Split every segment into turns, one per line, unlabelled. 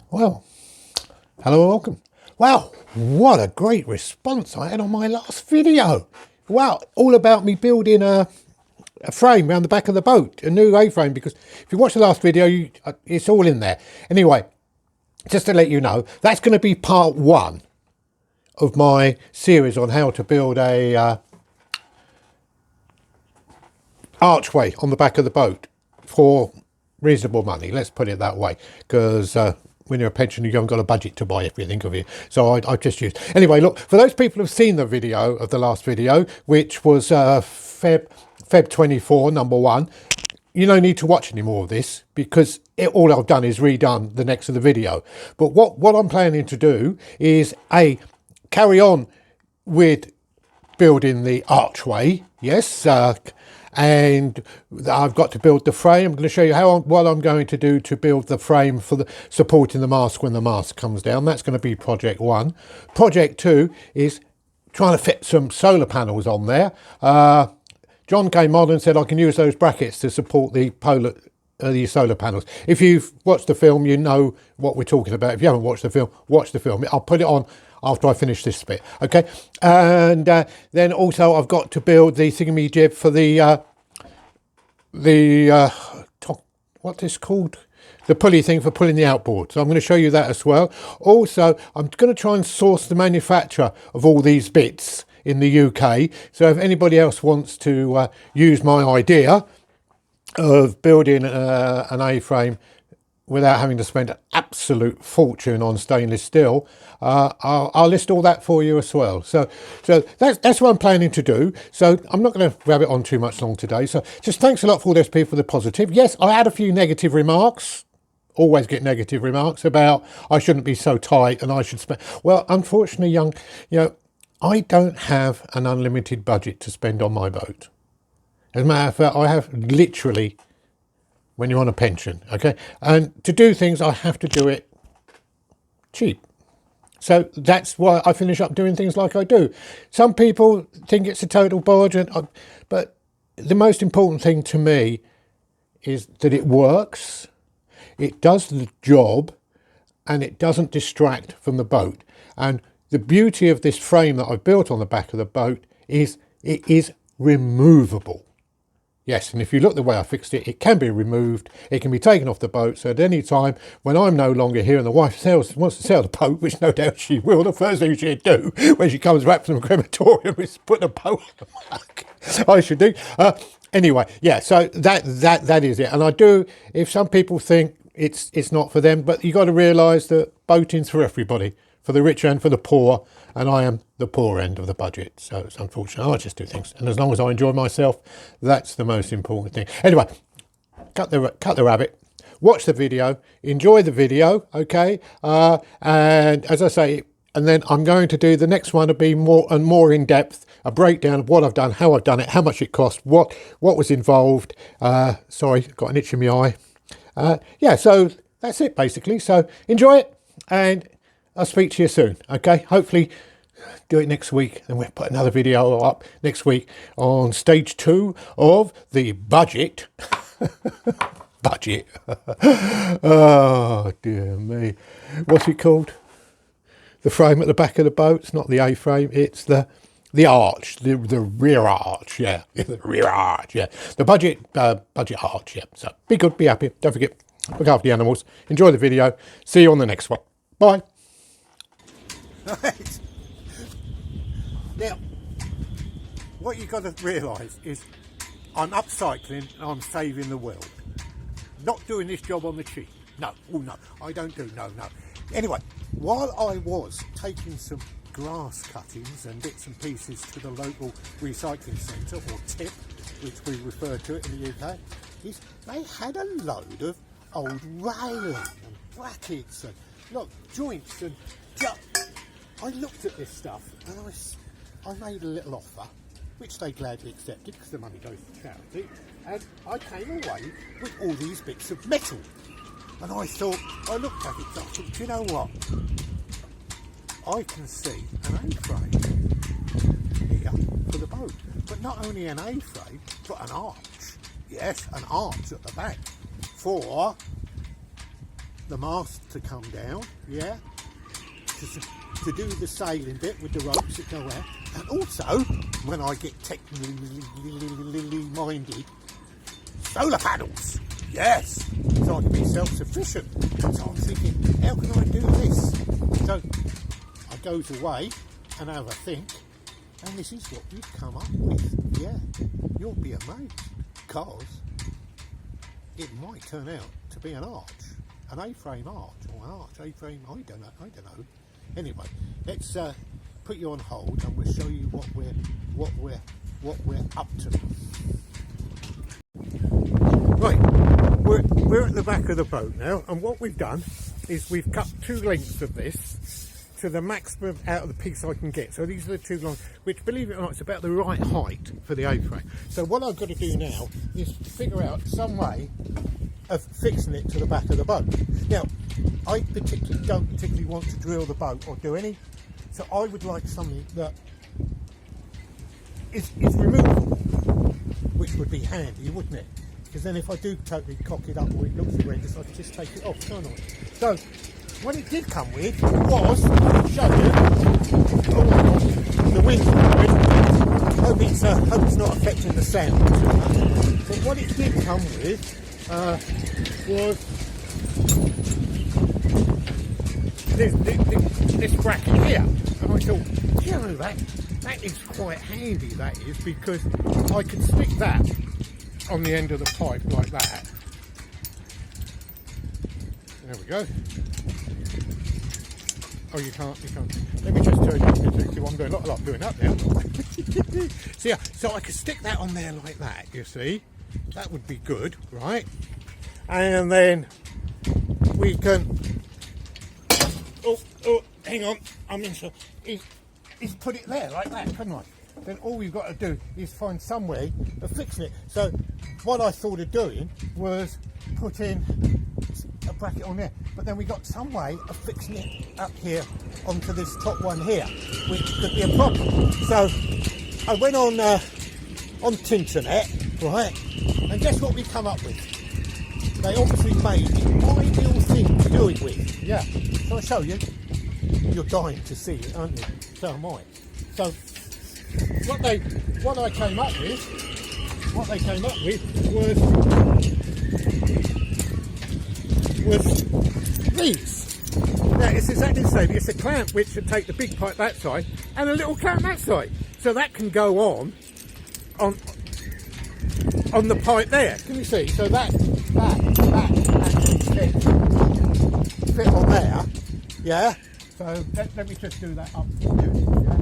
Well, hello and welcome. Wow, what a great response I had on my last video. Wow, all about me building a frame around the back of the boat, a new A-frame, because if you watch the last video, it's all in there. Anyway, just to let you know, that's going to be part one of my series on how to build a archway on the back of the boat for reasonable money. Let's put it that way, because when you're a pensioner, you haven't got a budget to buy everything of you. So I just used. Anyway, look, for those people who've seen the video of the last video, which was Feb 24, number one, you don't need to watch any more of this, because all I've done is redone the next of the video. But what I'm planning to do is carry on with building the archway, yes, and I've got to build the frame. I'm going to show you what I'm going to do to build the frame for the supporting the mast when the mast comes down. That's going to be project one. Project two is trying to fit some solar panels on there. John came on and said I can use those brackets to support the solar panels. If you've watched the film, you know what we're talking about. If you haven't watched the film, watch the film. I'll put it on after I finish this bit, okay? And then also I've got to build the thingamajig for what's this called? The pulley thing for pulling the outboard. So I'm going to show you that as well. Also, I'm going to try and source the manufacturer of all these bits in the UK. So if anybody else wants to use my idea of building an A-frame without having to spend an absolute fortune on stainless steel, I'll list all that for you as well. So that's what I'm planning to do. So I'm not going to rabbit on too much long today. So just thanks a lot for all those people for the positive. Yes, I had a few negative remarks. Always get negative remarks about I shouldn't be so tight and I should spend. Well, unfortunately, I don't have an unlimited budget to spend on my boat. As a matter of fact, I have literally, when you're on a pension, okay? And to do things, I have to do it cheap. So that's why I finish up doing things like I do. Some people think it's a total bargain, but the most important thing to me is that it works, it does the job, and it doesn't distract from the boat. And the beauty of this frame that I've built on the back of the boat is it is removable. Yes, and if you look the way I fixed it, it can be removed, it can be taken off the boat, so at any time when I'm no longer here and the wife wants to sell the boat, which no doubt she will, the first thing she'd do when she comes back from the crematorium is put the boat on the back. I should do. Anyway, yeah, so that is it. And I do, if some people think it's not for them, but you got to realise that boating's for everybody, for the rich and for the poor, and I am the poor end of the budget, so it's unfortunate. I just do things, and as long as I enjoy myself, that's the most important thing. Anyway, cut the rabbit, watch the video, enjoy the video, okay? And as I say, and then I'm going to do the next one to be more in depth, a breakdown of what I've done, how I've done it, how much it cost, what was involved. Sorry, got an itch in my eye. Yeah, so that's it basically. So enjoy it, and I'll speak to you soon, okay? Hopefully do it next week, and we'll put another video up next week on stage 2 of the budget. Budget. Oh, dear me. What's it called? The frame at the back of the boat. It's not the A-frame, it's the arch, the rear arch, yeah. The rear arch, yeah. The budget arch, yeah. So be good, be happy. Don't forget, look after the animals. Enjoy the video. See you on the next one. Bye. Right. Now, what you've got to realise is I'm upcycling and I'm saving the world. Not doing this job on the cheap. No, oh no, I don't do, no. Anyway, while I was taking some grass cuttings and bits and pieces to the local recycling centre, or tip, which we refer to it in the UK, is they had a load of old railing and brackets and look, joints and I looked at this stuff and I made a little offer, which they gladly accepted because the money goes to charity, and I came away with all these bits of metal. And I thought, I looked at it and I thought, do you know what? I can see an A-frame here for the boat. But not only an A-frame, but an arch. Yes, an arch at the back for the mast to come down, yeah, to do the sailing bit with the ropes that go out, and also, when I get technically minded, solar panels, yes, so I can be self-sufficient. So I'm thinking, how can I do this? So I goes away and have a think, and this is what we've come up with. Yeah, you'll be amazed, because it might turn out to be an arch, an A-frame arch, or an arch A-frame. I don't know. Anyway, let's put you on hold, and we'll show you what we're up to. Right, we're at the back of the boat now, and what we've done is we've cut 2 lengths of this to the maximum out of the piece I can get. So these are the 2 long, which, believe it or not, it's about the right height for the A-frame. So what I've got to do now is figure out some way of fixing it to the back of the boat. Now, I don't particularly want to drill the boat or do any, so I would like something that is removable, which would be handy, wouldn't it? Because then if I do totally cock it up or it looks horrendous, I can just take it off, can't I? So what it did come with was, I'll show you, the wind blowing. Hope it's not affecting the sound too much. So what it did come with was this bracket here, and I thought, you know, that is quite handy, that is, because I can stick that on the end of the pipe like that. There we go. Oh, you can't. Let me just turn you to see what I'm doing. A lot doing up now. So yeah, so I could stick that on there like that, you see. That would be good, right? And then we can, hang on, is put it there like that, couldn't I? Then all we've got to do is find some way of fixing it. So what I thought of doing was putting a bracket on there, but then we got some way of fixing it up here onto this top one here, which could be a problem. So I went on Tinternet, right, and guess what we come up with? They obviously made the ideal thing to do it with. Yeah, so I'll show you. You're dying to see it, aren't you? So am I. So what I came up with was these. Now it's exactly the same. It's a clamp which should take the big pipe that side and a little clamp that side, so that can go on the pipe there. Can you see? So that actually fit on there. Yeah. So let me just do that up for you. Yeah.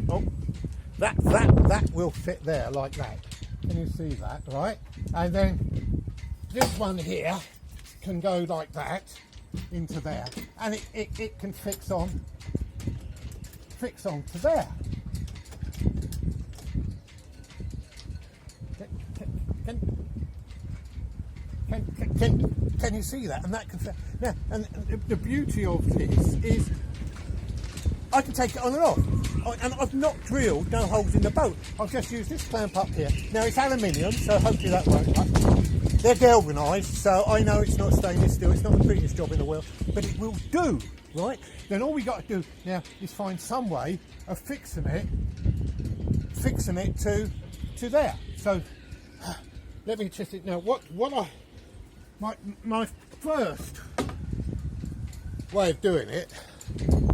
Oh, that will fit there like that. Can you see that, right? And then this one here can go like that into there, and it can fix on to there. Can you see that? And that can fit. Now, and the beauty of this is I can take it on and off. And I've not drilled no holes in the boat. I've just used this clamp up here. Now it's aluminium, so hopefully that won't cut. They're galvanised, so I know it's not stainless steel. It's not the prettiest job in the world, but it will do, right? Then all we got to do now is find some way of fixing it to there. So let me just now my first way of doing it,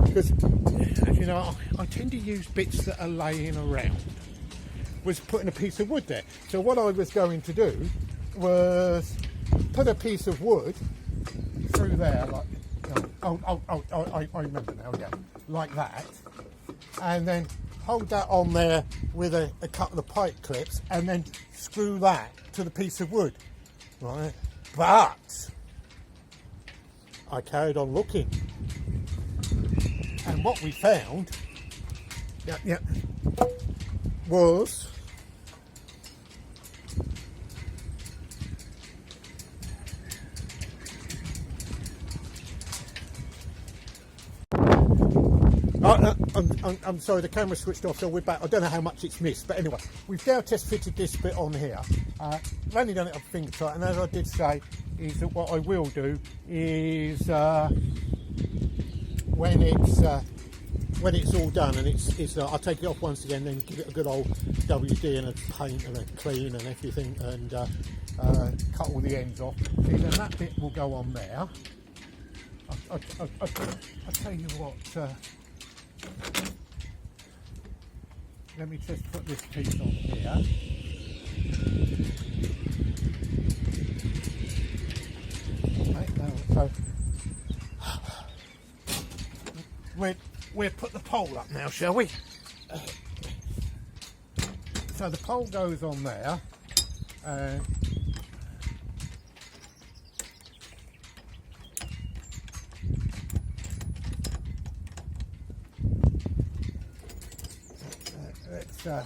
because you know I tend to use bits that are laying around, was putting a piece of wood there. So what I was going to do was put a piece of wood through there, like I remember now, yeah, like that, and then hold that on there with a couple of pipe clips, and then screw that to the piece of wood, right? But I carried on looking, and what we found, was Right, I'm sorry, the camera switched off, so we're back. I don't know how much it's missed, but anyway, we've now test fitted this bit on here. I've only done it on finger tight, and as I did say, is that what I will do is when it's all done and I'll take it off once again, then give it a good old WD and a paint and a clean and everything, and cut all the ends off. See, then that bit will go on there. I'll tell you what. Let me just put this piece on here. Right, so we'll put the pole up now, shall we? So the pole goes on there. Let's right.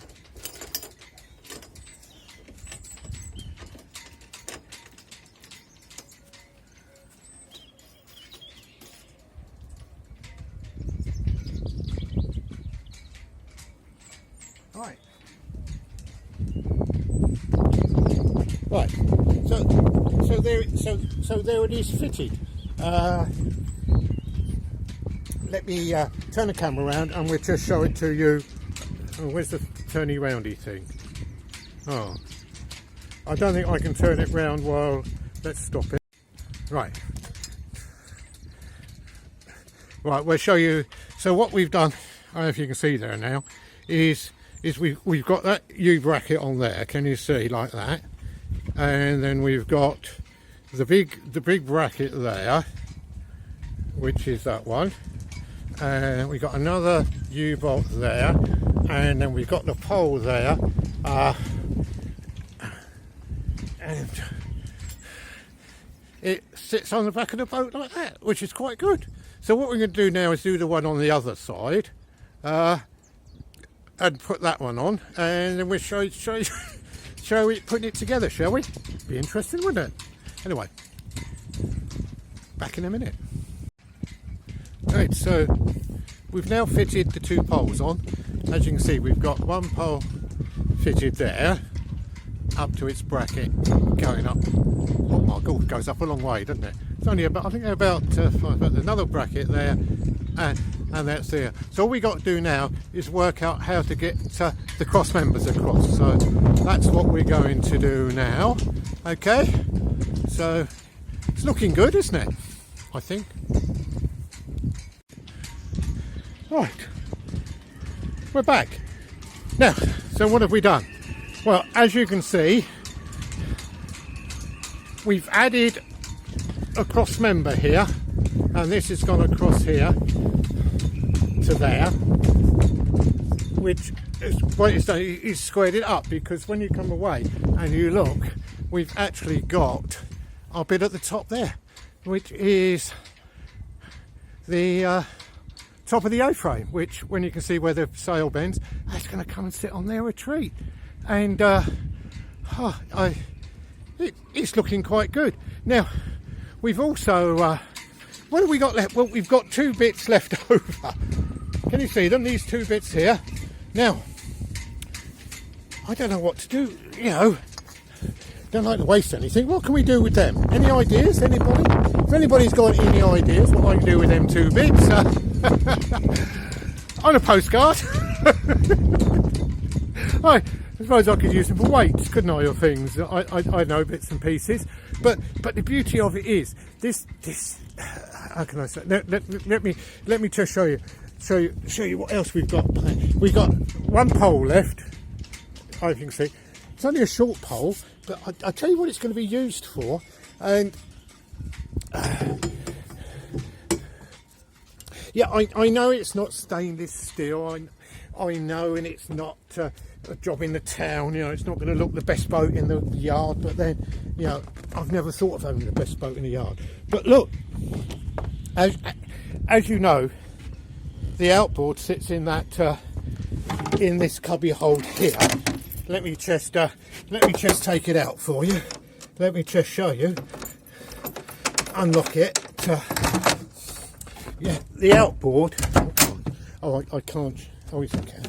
Right. So there it is fitted. Let me turn the camera around and we'll just show it to you. Oh, where's the turny roundy thing? Oh, I don't think I can turn it round while. Let's stop it. Right. Right, we'll show you. So what we've done, I don't know if you can see there now, is we've got that U bracket on there. Can you see, like that? And then we've got the big bracket there, which is that one. And we've got another U bolt there, and then we've got the pole there, and it sits on the back of the boat like that, which is quite good. So what we're going to do now is do the one on the other side, and put that one on, and then we'll show it putting it together, shall we? Be interesting, wouldn't it? Anyway, back in a minute. Right, so we've now fitted the two poles on. As you can see, we've got one pole fitted there, up to its bracket, going up. Oh my God, it goes up a long way, doesn't it? It's only about, I think about another bracket there, and that's there. So all we got to do now is work out how to get the cross members across. So that's what we're going to do now. Okay, so it's looking good, isn't it? I think. Right, we're back. Now, so what have we done? Well, as you can see, we've added a cross member here, and this has gone across here to there, which is what it's done. It's squared it up, because when you come away and you look, we've actually got our bit at the top there, which is the top of the A-frame, which, when you can see where the sail bends, that's going to come and sit on there a treat. And it's looking quite good. Now, we've also what have we got left? Well, we've got two bits left over. Can you see them? These two bits here. Now, I don't know what to do. You know, don't like to waste anything. What can we do with them? Any ideas? Anybody? If anybody's got any ideas what I can do with them two bits, on a postcard. I suppose I could use them for weights, couldn't I, or things? I know bits and pieces, but the beauty of it is this. How can I say? Let me just show you what else we've got. We've got one pole left. I can see it's only a short pole, but I tell you what it's going to be used for, and. Yeah, I know it's not stainless steel. I know, and it's not a job in the town. You know, it's not going to look the best boat in the yard. But then, you know, I've never thought of having the best boat in the yard. But look, as you know, the outboard sits in that in this cubby hole here. Let me just take it out for you. Let me just show you. Unlock it. Yeah, the outboard. Oh, I can't. Oh, yes, I can.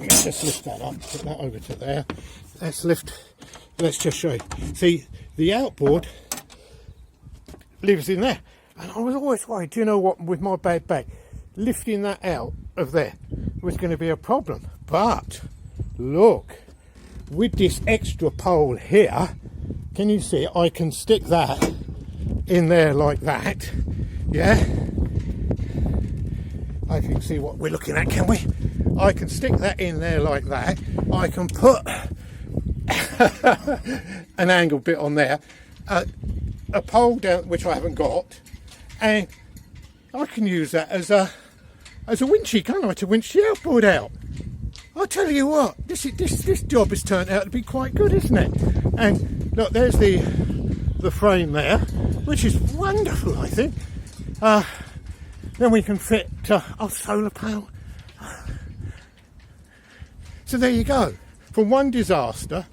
Let's just lift that up, put that over to there. Let's just show you. See, the outboard lives in there. And I was always worried, do you know what, with my bad back, lifting that out of there was going to be a problem. But, look, with this extra pole here, can you see, I can stick that in there like that, yeah? I can see what we're looking at, can we? I can stick that in there like that. I can put an angle bit on there, a pole down, which I haven't got, and I can use that as a winchy, can't I, to winch the outboard out. I'll tell you what, this job has turned out to be quite good, isn't it? And look, there's the frame there, which is wonderful, I think. Then we can fit a solar panel. So there you go. From one disaster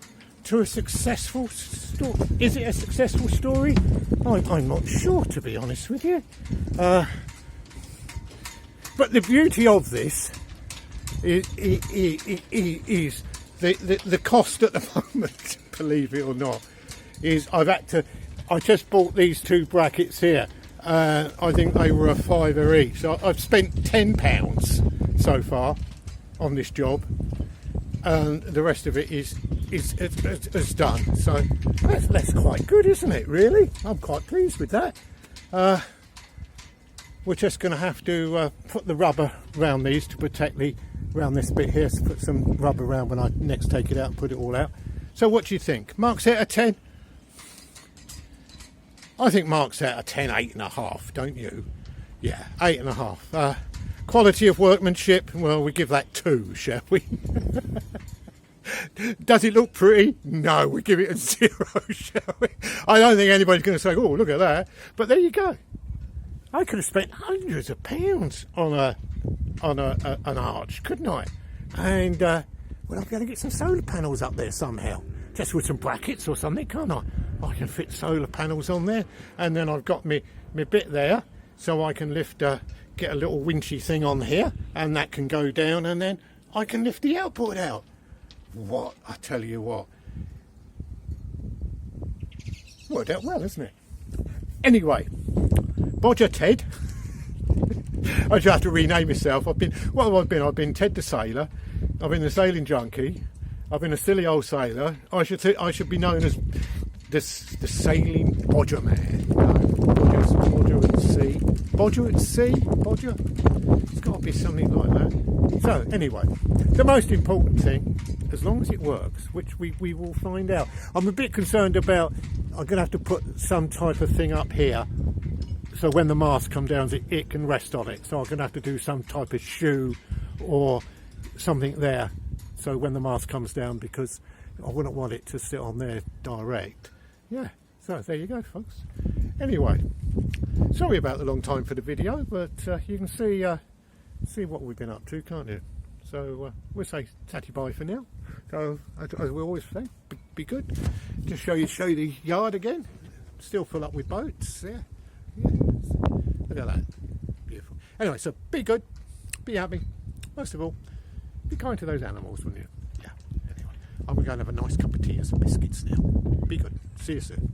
to a successful story. Is it a successful story? I'm not sure, to be honest with you. But the beauty of this is the cost at the moment, believe it or not, is I just bought these two brackets here. I think they were a £5 each. So I've spent £10 so far on this job, and the rest of it is done. So that's quite good, isn't it? Really, I'm quite pleased with that. We're just going to have to put the rubber around these to protect around this bit here. So put some rubber around when I next take it out and put it all out. So what do you think? Mark's out of 10. I think Mark's out of 10, 8.5, don't you? Yeah, 8.5. Quality of workmanship, well, we give that 2, shall we? Does it look pretty? No, we give it a 0, shall we? I don't think anybody's going to say, oh, look at that. But there you go. I could have spent hundreds of pounds on an arch, couldn't I? And well, I'm going to get some solar panels up there somehow. Just with some brackets or something, can't I? I can fit solar panels on there, and then I've got my bit there, so I can lift, get a little winchy thing on here, and that can go down, and then I can lift the outboard out. What? I tell you what. Worked out well, isn't it? Anyway, Bodger Ted. I should have to rename myself. I've been Ted the Sailor. I've been the Sailing Junkie. I've been a silly old sailor. I should be known as the Sailing Bodger Man. Bodger at sea. Bodger at sea? Bodger? It's got to be something like that. So, anyway, the most important thing, as long as it works, which we will find out. I'm a bit concerned about, I'm going to have to put some type of thing up here, so when the mast comes down, it can rest on it. So I'm going to have to do some type of shoe or something there, so when the mast comes down, because I wouldn't want it to sit on there direct. Yeah, so there you go, folks. Anyway, sorry about the long time for the video, but you can see what we've been up to, can't you? So we'll say tatty bye for now. So as we always say, be good. Just show you the yard again. Still full up with boats. Yeah. Look at that. Beautiful. Anyway, so be good, be happy. Most of all, be kind to those animals, wouldn't you? Yeah. Anyway, I'm going to have a nice cup of tea and some biscuits now. Be good. See you soon.